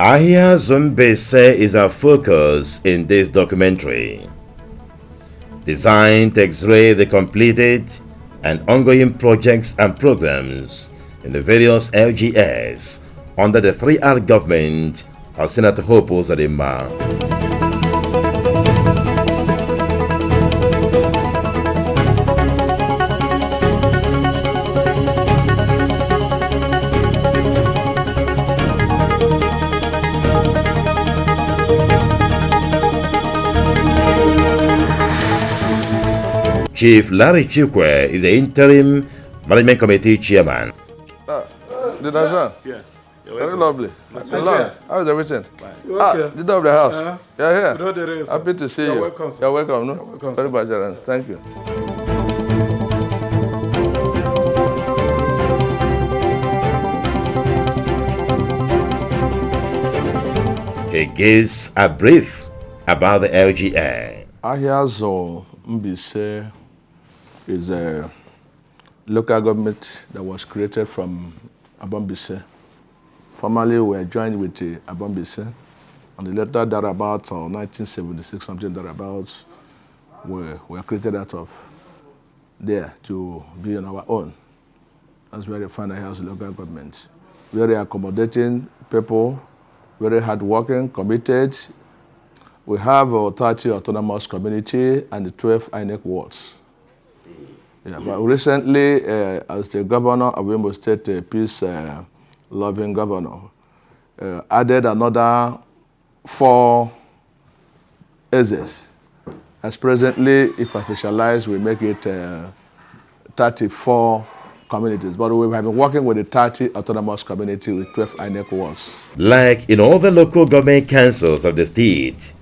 Ahiazu Mbaise is our focus in this documentary, designed to x-ray the completed and ongoing projects and programs in the various LGS under the 3R government of Senator Hope Uzodimma. Chief Larry Chikwe is the interim management committee chairman. Did I run? Yeah. Very lovely. Hello. How is everything? Okay. The door of the house. Yeah, Here. Happy to see you. Welcome, sir. You're welcome. No? You're welcome, Very sir. much, Aaron. Thank you. He gives a brief about the LGA. Ahiazu Mbaise is a local government that was created from Mbaise. Formerly, we were joined with Mbaise, and the later thereabouts, or 1976, something thereabouts, we were created out of there to be on our own. That's where we find Ahiazu local government. Very accommodating people, very hardworking, committed. We have 30 autonomous community and 12 INEC wards. Yeah, but recently, as the governor of Imo State, peace-loving governor, added another 4 EZEs. As presently, if officialized, we make it 34 communities. But we have been working with the 30 autonomous community with 12 INEC wards. Like in all the local government councils of the state,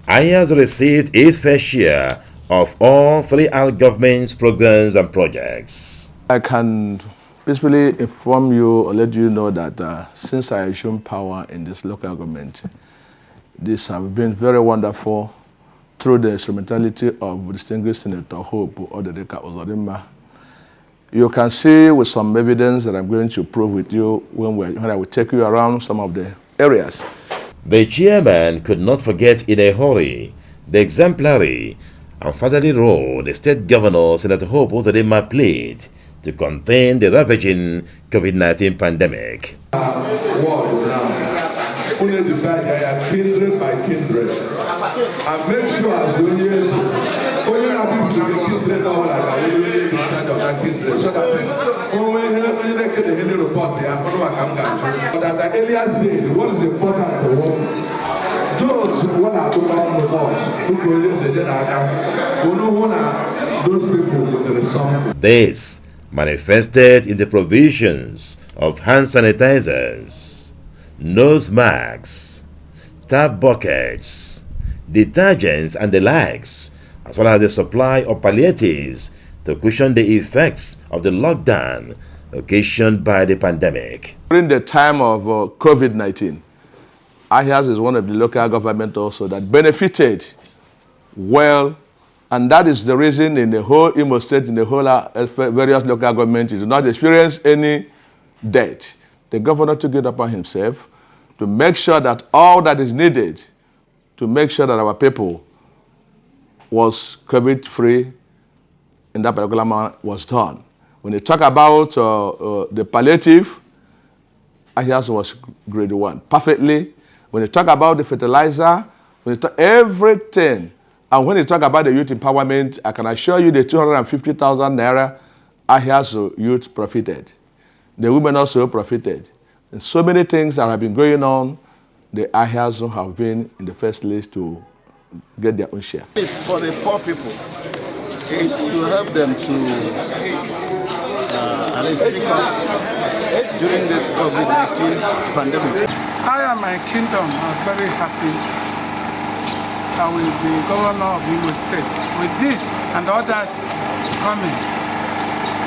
Ahiazu received its fair share of all 3R government's programs and projects. I can peacefully inform you or let you know that since I assumed power in this local government, this has been very wonderful through the instrumentality of distinguished Senator Hope Uzodimma. You can see with some evidence that I'm going to prove with you when I will take you around some of the areas. The chairman could not forget in a hurry the exemplary and fatherly role the state governor Senator Hope Uzodimma played to contain the ravaging COVID-19 pandemic. Only divide kindred by kindred. And make sure as the years, only have to be kindred all like I will be in charge of that kindred. So that when they get the report here, but as I earlier said, what is important to work? Those who are to run the boss, who will say that who know those people with something. This manifested in the provisions of hand sanitizers, nose masks, tap buckets, detergents and the likes, as well as the supply of palliatives to cushion the effects of the lockdown occasioned by the pandemic. During the time of COVID-19, Ahiazu is one of the local government also that benefited well, and that is the reason in the whole Imo State, in the whole various local governments, it did not experience any debt. The governor took it upon himself to make sure that all that is needed to make sure that our people was COVID-free in that particular manner was done. When you talk about the palliative, Ahiazu was grade 1, perfectly. When you talk about the fertilizer, when you talk everything, and when you talk about the youth empowerment, I can assure you the 250,000 naira Ahiazu youth profited. The women also profited. And so many things that have been going on, the Ahiazu have been in the first list to get their own share. It's for the poor people, to help them to at least pick up during this COVID-19 pandemic. I and my kingdom are very happy with the governor of Imo State. With this and others coming,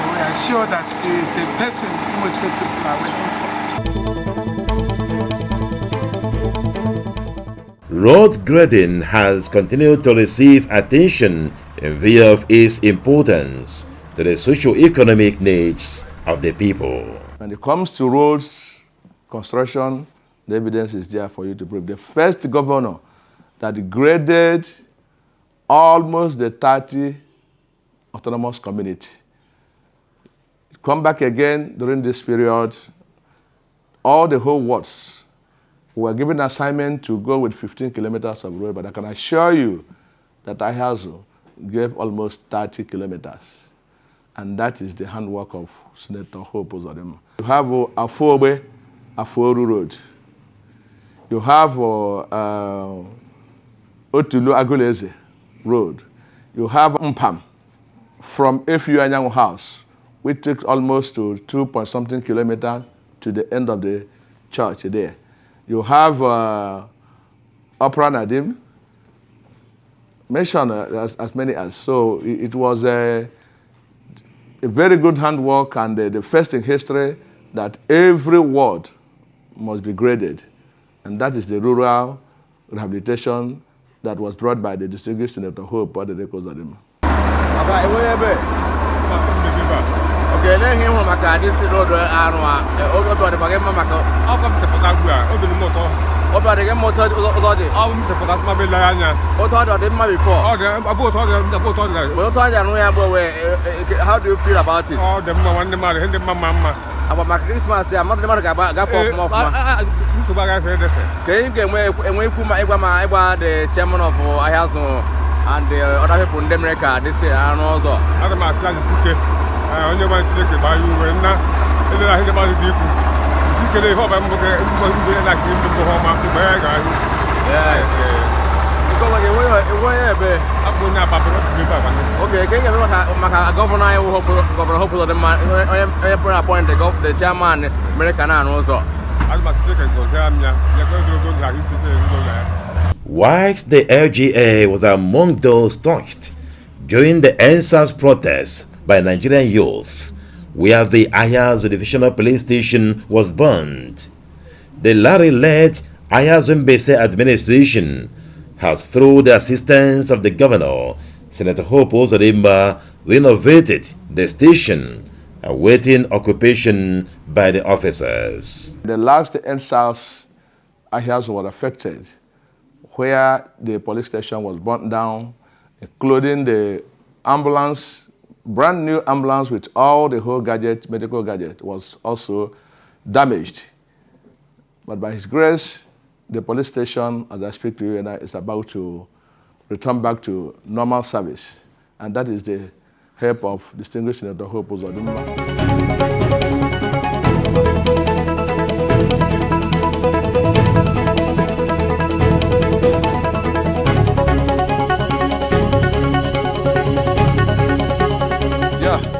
we are sure that he is the person Imo State people are waiting for. Road grading has continued to receive attention in view of its importance to the socio-economic needs of the people. When it comes to roads, construction, the evidence is there for you to prove. The first governor that graded almost the 30 autonomous community. Come back again during this period, all the whole wards were given assignment to go with 15 kilometers of road, but I can assure you that Ahiazu gave almost 30 kilometers. And that is the handwork of Senator Hope Uzodimma. You have Afobe, Aforu Road. You have Otulu Aguleze Road. You have Mpam from Efu Anyangu House, which took almost to 2-point-something kilometers to the end of the church there. You have Opera Nadim, mentioned as many as. So it was a very good handwork and the first in history that every ward must be graded. And that is the rural rehabilitation that was brought by the distinguished Senator Hope Uzodimma. Okay, then he will make a distant order over the Pagamaka. How come Sepagua? Over the motor. Over the motor. How Sepagas Mabilana? What other than my before? Oh, about how do you feel about it? Oh, the one the mother, the mamma. About my Christmas, I'm not the mother about Can you and we put my the chairman of Ahiazu and the other people in America, this year, and also. Other my son is on your mind to buy you and not about the people. You can hope I'm going to like him to go home after bag. Yes. Okay, can you governor hope of the man appoint the chairman American also. Whilst the LGA was among those touched during the NSAS protests by Nigerian youth, where the Ahiazu Divisional Police Station was burned, the Larry-led Ahiazu Mbaise administration has, through the assistance of the governor, Senator Hope Uzodimma, renovated the station, awaiting occupation by the officers. The last NSAS Ahiazu was affected, where the police station was burnt down, including the ambulance, brand new ambulance with all the whole gadget, medical gadget, was also damaged. But by His grace, the police station, as I speak to you, is about to return back to normal service. And that is the help of distinguished Senator Hope Uzodimma.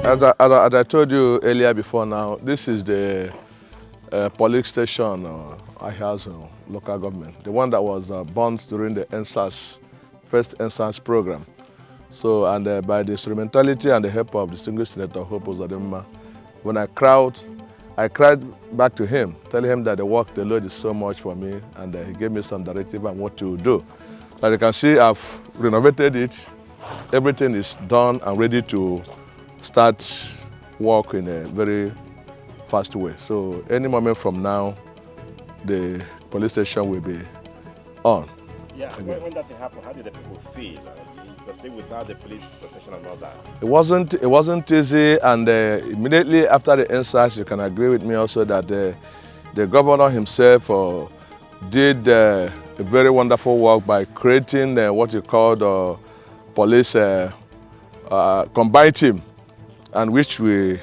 As I told you earlier before now, this is the police station, Ahiazu local government, the one that was burnt during the first NSAS program. So, and by the instrumentality and the help of distinguished Senator Hope Uzodimma, when I cried back to him, telling him that the load is so much for me, and he gave me some directive on what to do. As you can see, I've renovated it. Everything is done and ready to start work in a very fast way. So any moment from now, the police station will be on. Yeah, when that happened, how did the people feel? They stay without the police protection and all that. It wasn't easy, and immediately after the insights, you can agree with me also that the governor himself did a very wonderful work by creating what you call the police combined team, and which he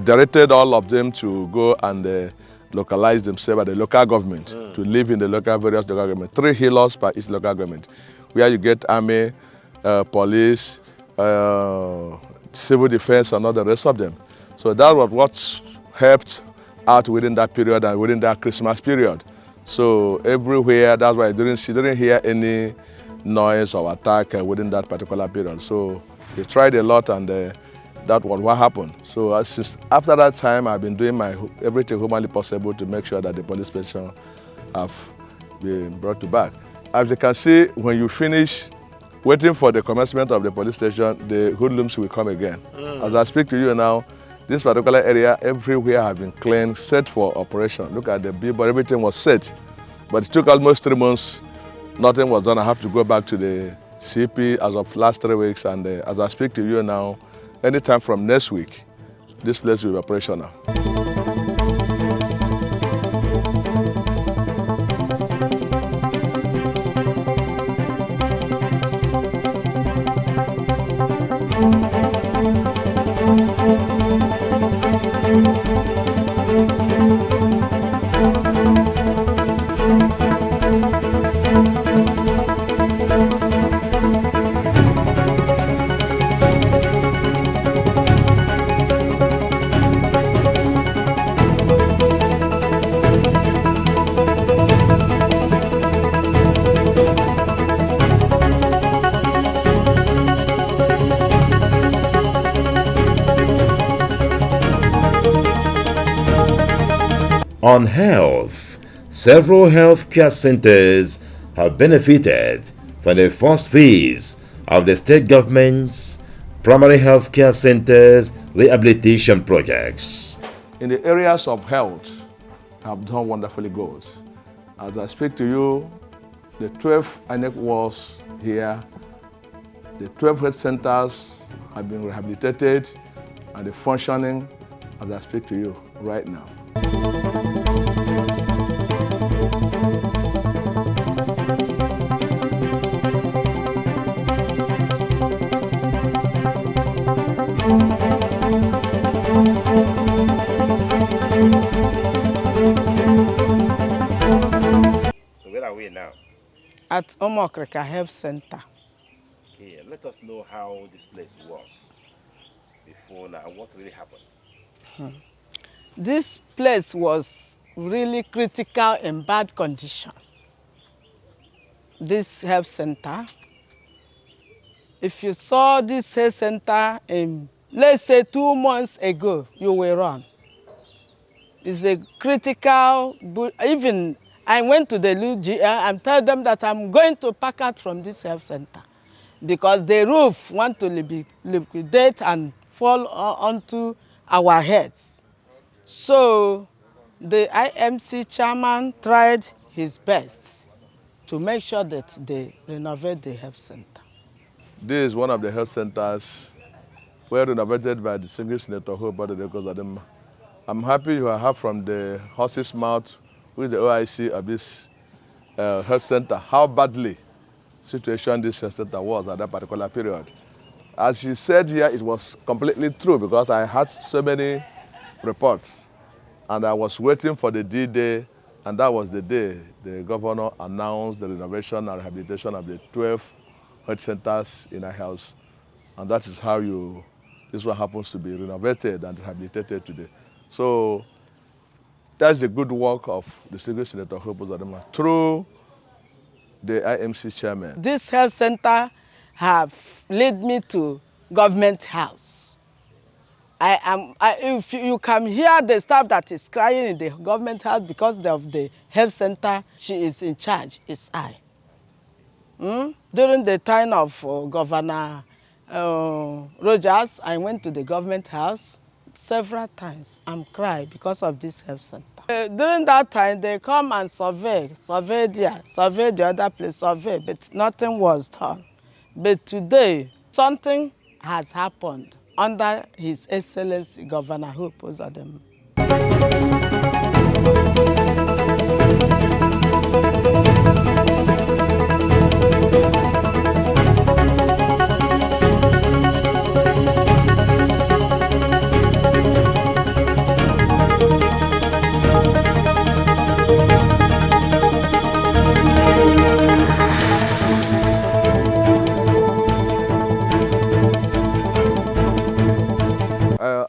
directed all of them to go and localize themselves at the local government, to live in the various local government. 3 healers per each local government, where you get army, police, civil defense, and all the rest of them. So that was what helped out within that period and within that Christmas period. So everywhere, that's why you didn't hear any noise or attack within that particular period. So they tried a lot, and that was what happened. So after that time, I've been doing everything humanly possible to make sure that the police station have been brought to back. As you can see, when you finish waiting for the commencement of the police station, the hoodlums will come again. As I speak to you now, this particular area, everywhere have been cleaned, set for operation. Look at the billboard, everything was set. But it took almost 3 months, nothing was done. I have to go back to the CP as of last 3 weeks, and as I speak to you now, anytime from next week, this place will be operational. On health, several healthcare centers have benefited from the first phase of the state government's primary healthcare centers rehabilitation projects. In the areas of health, have done wonderfully good. As I speak to you, the 12 INEC wards here, the 12 health centers have been rehabilitated and they're functioning as I speak to you right now. So where are we now? At Omokrika Health Center. Okay, let us know how this place was before now, what really happened. This place was really critical in bad condition. This health center, if you saw this health center in, let's say 2 months ago, you will run. It's a critical, even I went to the LUGL and told them that I'm going to pack out from this health center because the roof want to liquidate and fall onto our heads. So the IMC chairman tried his best to make sure that they renovate the health center. This is one of the health centers were renovated by the single senator who bought the records of them. I'm happy you have from the horse's mouth, who is the OIC of this health center, how badly situation this health center was at that particular period. As she said here, it was completely true because I had so many reports and I was waiting for the D-Day, and that was the day the governor announced the renovation and rehabilitation of the 12 health centers in our house. And that is how this one happens to be renovated and rehabilitated today. So that's the good work of the Distinguished Senator Hope Uzodinma through the IMC chairman. This health center have led me to government house. If you can hear the staff that is crying in the government house because of the health center she is in charge, it's I. During the time of Governor Rogers, I went to the government house several times and cried because of this health center. During that time, they come and survey there, survey the other place, survey, but nothing was done. But today, something has happened under His Excellency Governor Hope Uzodimma.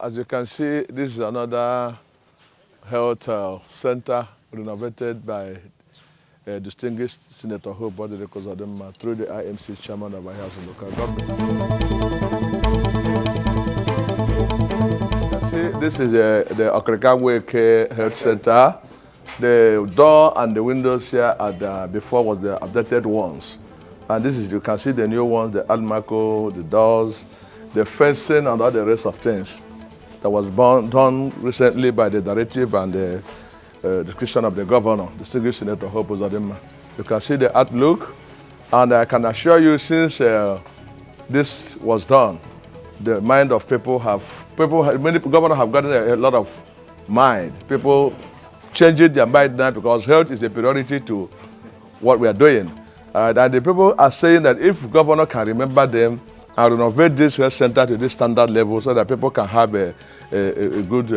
As you can see, this is another health center renovated by distinguished Senator Hope Uzodimma through the IMC chairman of Ahiazu local government. You see, this is the Okrikaweke Health Center. The door and the windows here before was the updated ones. And this is, you can see the new ones, the almaco, the doors, the fencing and all the rest of things that was done recently by the directive and the discretion of the governor, distinguished Senator Hope Uzodimma. You can see the outlook, and I can assure you, since this was done, the mind of many governors have gotten a lot of mind. People changing their mind now because health is a priority to what we are doing. And the people are saying that if governor can remember them and renovate this health center to this standard level so that people can have a good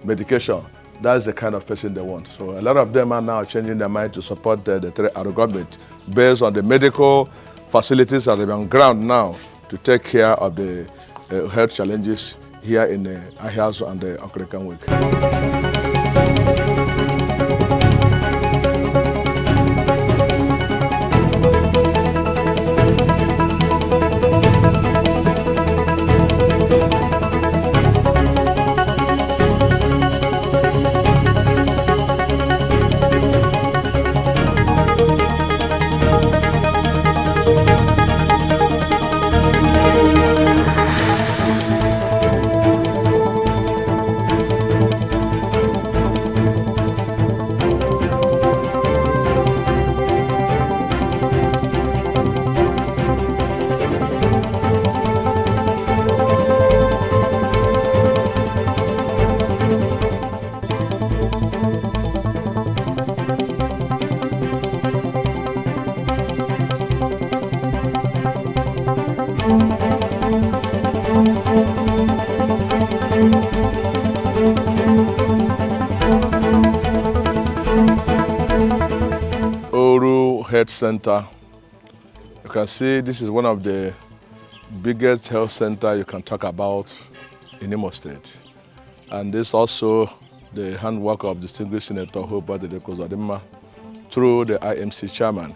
medication, that's the kind of person they want. So a lot of them are now changing their mind to support our government based on the medical facilities that are on ground now to take care of the health challenges here in Ahiazu and the Okrikaweke. Health Center. You can see this is one of the biggest health center you can talk about in Imo State. And this also the handwork of distinguished Senator Hope Uzodimma through the IMC chairman.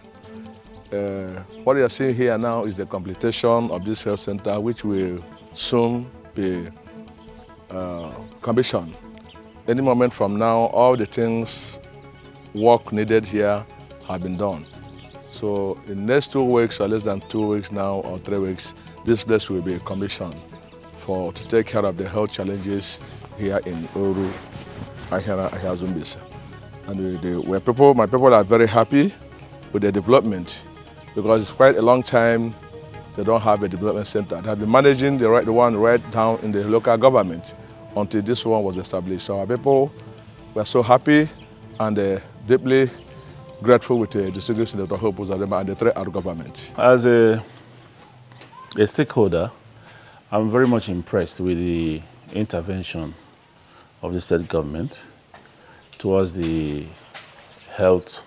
What you are seeing here now is the completion of this health center, which will soon be commissioned. Any moment from now, all the things, work needed here have been done. So in the next 2 weeks or less than 2 weeks now or 3 weeks, this place will be commissioned to take care of the health challenges here in Oru, Ahiazu, Mbaise. And my people are very happy with the development because it's quite a long time they don't have a development center. They have been managing the one right down in the local government until this one was established. So our people were so happy and deeply grateful with the distinguished Senator Hope Uzodimma and the three-hour government. As a stakeholder, I'm very much impressed with the intervention of the state government towards the health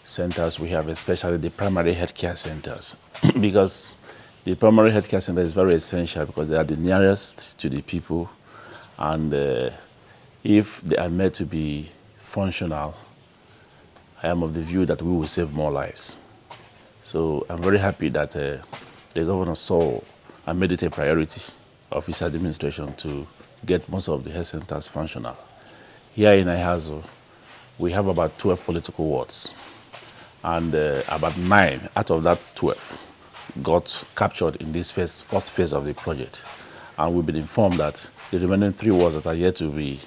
centers we have, especially the primary healthcare centers, because the primary healthcare center is very essential because they are the nearest to the people, and if they are made to be functional, I am of the view that we will save more lives. So I'm very happy that the governor saw and made it a priority of his administration to get most of the health centers functional. Here in Ahiazu, we have about 12 political wards. and about 9 out of that 12 got captured in this first phase of the project. And we've been informed that the remaining 3 wards that are yet to be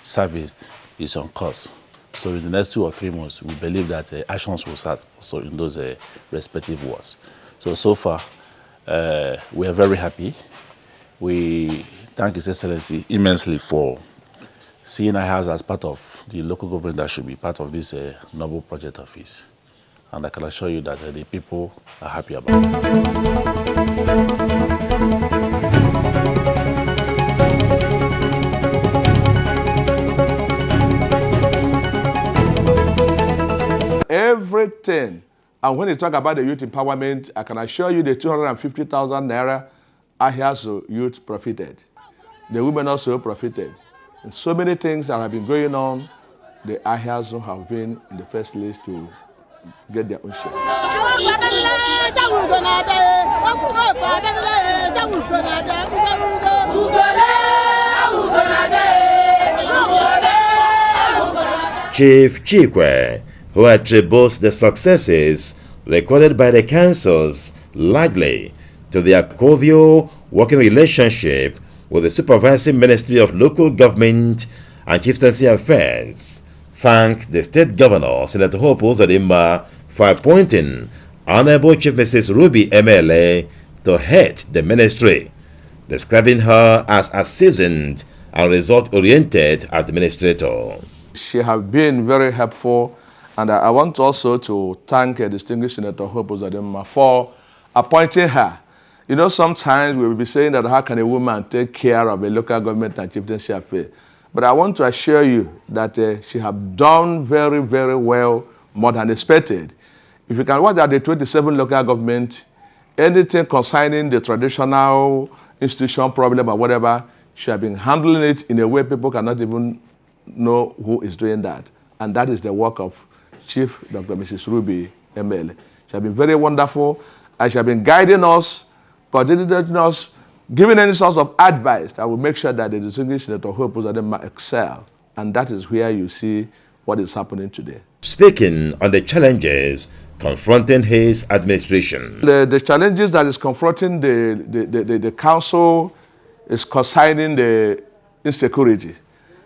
serviced is on course. So in the next 2 or 3 months, we believe that actions will start also in those respective wards. So far, we are very happy. We thank His Excellency immensely for seeing Ahiazu as part of the local government that should be part of this noble project of his. And I can assure you that the people are happy about it. Everything. And when you talk about the youth empowerment, I can assure you the 250,000 naira Ahiazu youth profited. The women also profited. And so many things that have been going on, the Ahiazu have been in the first list to get their own share. Chief Chikwe, who attributes the successes recorded by the councils largely to their cordial working relationship with the Supervising Ministry of Local Government and Chieftaincy Affairs, thanked the State Governor, Senator Hope Uzodimma, for appointing Honorable Chief Mrs. Ruby MLA to head the ministry, describing her as a seasoned and result-oriented administrator. She has been very helpful, and I want also to thank distinguished Senator Hope Uzodimma for appointing her. You know, sometimes we will be saying that how can a woman take care of a local government and chieftaincy affair? But I want to assure you that she has done very, very well, more than expected. If you can watch at the 27 local government, anything concerning the traditional institution problem or whatever, she has been handling it in a way people cannot even know who is doing that. And that is the work of Chief Dr. Mrs. Ruby ML. She has been very wonderful, and she has been guiding us, coordinating us, giving any sort of advice that will make sure that the distinguished Senator Hope Uzodimma excel. And that is where you see what is happening today. Speaking on the challenges confronting his administration. The challenges that is confronting the council is concerning the insecurity.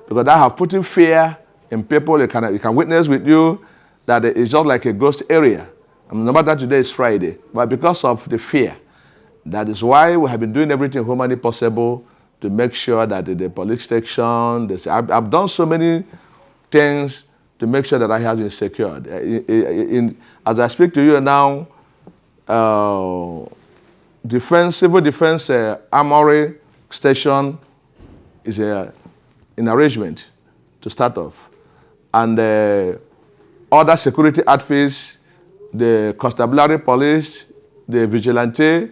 Because that have put in fear in people. You can witness with you that it's just like a ghost area. No matter today is Friday, but because of the fear, that is why we have been doing everything humanly possible to make sure that the police station, I've done so many things to make sure that I have been secured. As I speak to you now, civil defense armory station is in arrangement to start off. And other security outfits, the constabulary police, the vigilante,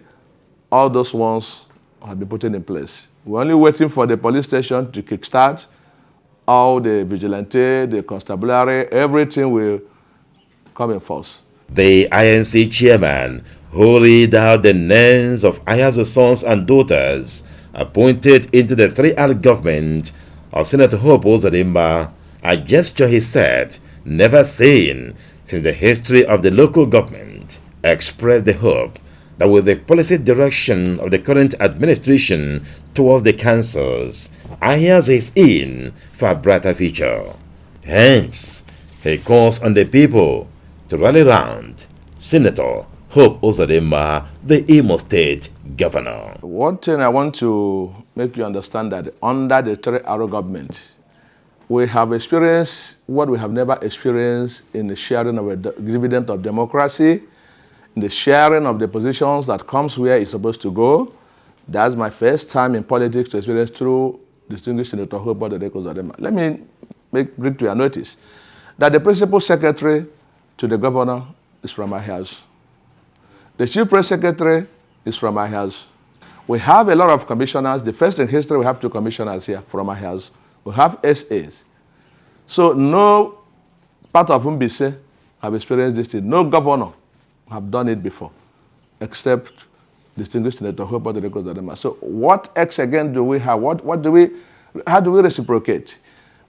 all those ones have been put in place. We're only waiting for the police station to kickstart. All the vigilante, the constabulary, everything will come in force. The INC chairman, who read out the names of Ahiazu's sons and daughters appointed into the 3R government of Senator Hope Uzodimma, a gesture, he said, never seen since the history of the local government, expressed the hope that with the policy direction of the current administration towards the councils, Ahiazu is in for a brighter future. Hence, he calls on the people to rally round Senator Hope Uzodimma, the Imo State Governor. One thing I want to make you understand that under the 3R government, we have experienced what we have never experienced in the sharing of a dividend of democracy, in the sharing of the positions that comes where it's supposed to go. That's my first time in politics to experience through distinguished Senator Hope Uzodimma. Let me bring to your notice that the principal secretary to the governor is from Ahiazu. The chief press secretary is from Ahiazu. We have a lot of commissioners. The first in history, we have 2 commissioners here from Ahiazu. We have SAs. So no part of Mbaise have experienced this thing. No governor have done it before, except distinguished Senator Hope Uzodimma. So what else again do we have? How do we reciprocate?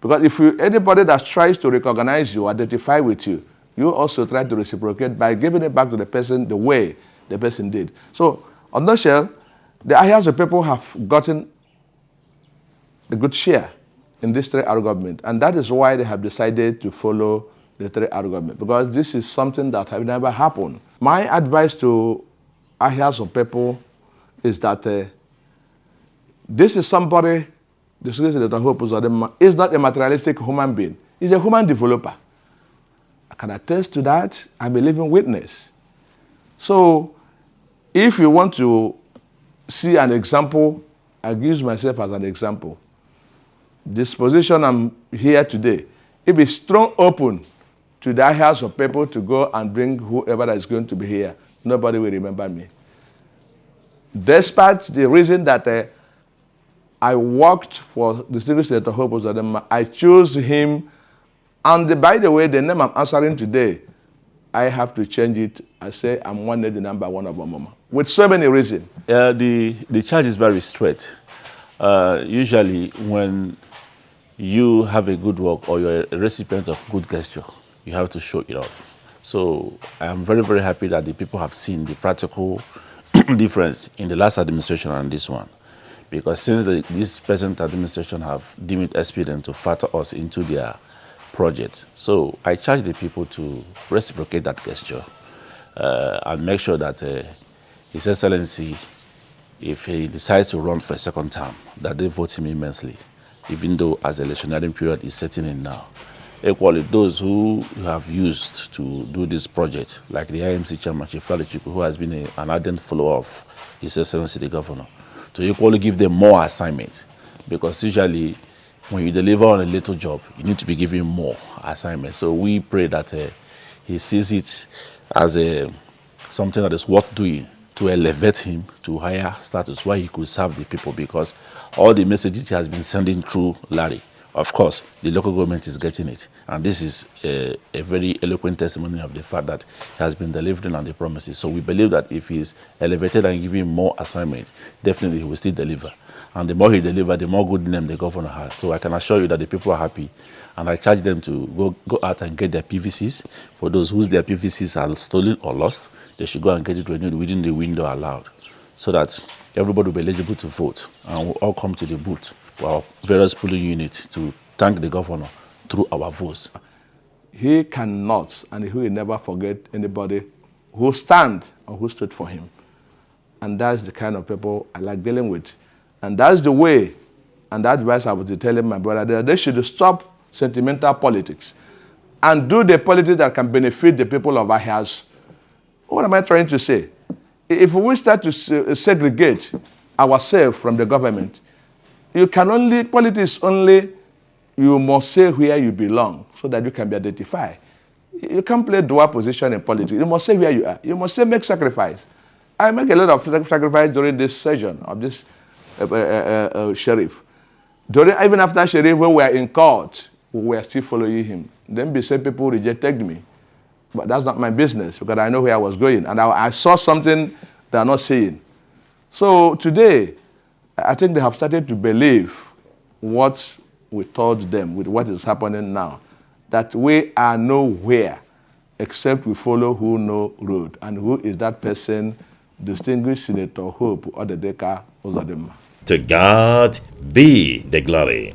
Because if anybody that tries to recognize you, identify with you, you also try to reciprocate by giving it back to the person the way the person did. So, on the shell, the Ahiazu people have gotten a good share in this 3R government, and that is why they have decided to follow the 3R government, because this is something that have never happened. My advice to Ahiazu people is that this is somebody, the Secretary of Hope is not a materialistic human being. He's a human developer. I can attest to that. I'm a living witness. So, if you want to see an example, I use myself as an example. This position I'm here today, if it's thrown open to the house of people to go and bring whoever is going to be here, nobody will remember me. Despite the reason that I worked for Distinguished Senator Hope Uzodinma, I chose him, and by the way, the name I'm answering today, I have to change it. I say I'm one of the number one of Omoma, with so many reasons. The charge is very straight. Usually when you have a good work or you're a recipient of good gesture, you have to show it off. So I am very, very happy that the people have seen the practical difference in the last administration and this one. Because since this present administration have deemed it expedient to factor us into their project. So I charge the people to reciprocate that gesture and make sure that His Excellency, if he decides to run for a second term, that they vote him immensely, even though as the electioneering period is setting in now. Equally, those who have used to do this project, like the IMC chairman, Chief Fellowship, who has been an ardent follower of His Excellency the Governor, to equally give them more assignment, because usually when you deliver on a little job, you need to be given more assignments. So we pray that he sees it as something that is worth doing to elevate him to higher status where he could serve the people, because all the messages he has been sending through Larry, of course, the local government is getting it. And this is a very eloquent testimony of the fact that he has been delivering on the promises. So we believe that if he is elevated and given more assignment, definitely he will still deliver. And the more he delivers, the more good name the governor has. So I can assure you that the people are happy. And I charge them to go out and get their PVCs. For those whose their PVCs are stolen or lost, they should go and get it renewed within the window allowed, so that everybody will be eligible to vote. And we'll all come to the booth, our various polling units, to thank the governor through our votes. He cannot, and he will never forget anybody who stand or who stood for him. And that's the kind of people I like dealing with. And that's the way, and the advice I was telling my brother there, they should stop sentimental politics and do the politics that can benefit the people of Ahiazu. What am I trying to say? If we start to segregate ourselves from the government, you can only, politics only, you must say where you belong so that you can be identified. You can't play dual position in politics. You must say where you are. You must say make sacrifice. I make a lot of sacrifice during this session of this sheriff. Even after sheriff, when we were in court, we were still following him. Then Mbaise people rejected me. But that's not my business, because I know where I was going. And I saw something they're not seeing. So today, I think they have started to believe what we told them with what is happening now, that we are nowhere except we follow who know road. And who is that person? Distinguished Senator Hope Uzodinma. To God be the glory.